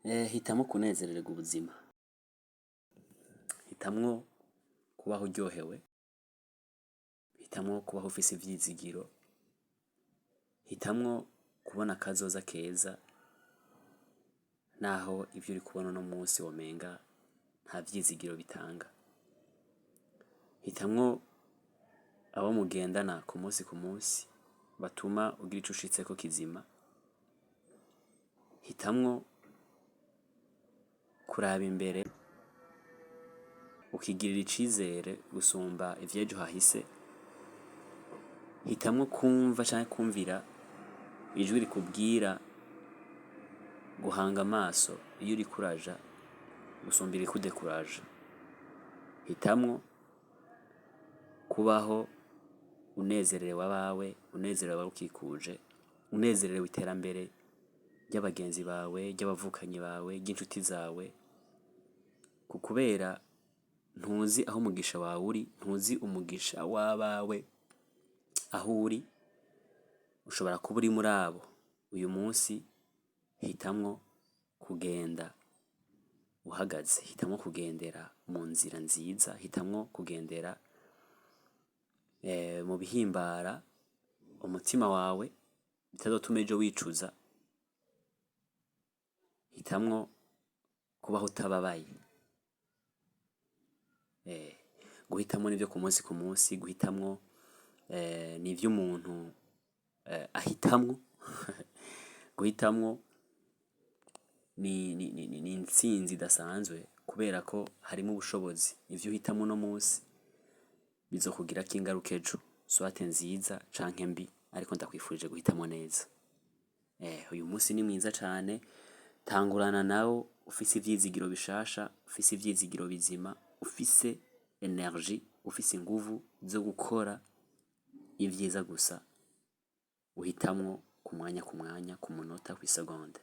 Hitamwo kunezerererwa ubuzima, hitamwo kubaho uryohewe, hitamwo kubaho ufise ivyizigiro, hitamwo kubona akazoza keza naho ivyo uri kubona uno munsi womenga nta vyizigiro bitanga. Hitamwo abo mugendana ku munsi batuma ugira ico ushitseko kizima. Hitamwo kuraba imbere ukigirira icizere gusumba ivy'ejo hahise. Hitamwo kumva canke kumvira ijwi rikubwira guhanga amaso iyo uriko uraja gusumba irikudekuraja. Hitamwo kubaho unezerewe abawe, unezerewe abagukikuje, unezerewe iterambere ry'abagenzi bawe, ry'abavukanyi bawe, ry'inshuti zawe, kubera ntuzi aho umugisha wawe uri, ntuzi umugisha w'abawe aho uri. Ushobora kuba uri muri abo uyu munsi. Hitamwo kugenda uhagaze, hitamwo kugendera mu nzira nziza, hitamwo kugendera mu bihimbara umutima wawe bitazotuma ejo wicuza. Hitamwo kubaho utababaye. Guhitamwo nivyo ku munsi, guhitamwo nivyo umuntu ahitamwo. Guhitamwo ni intsinzi idasanzwe kubera ko harimo ubushobozi. Ivyo uhitamwo uno munsi bizokugirako ingaruka ejo, swate nziza canke mbi, ariko ndakwifurije guhitamwo neza. Uyu munsi ni mwiza cane, tangurana nawo ufise ivyizigiro bishasha, ufise ivyizigiro bizima, ufise energie, ufise inguvu zo gukora ivyiza gusa. Uhitamwo ku mwanya, ku munota, kw'isegonda.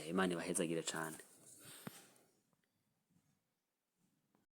Imana ibahezagire cane.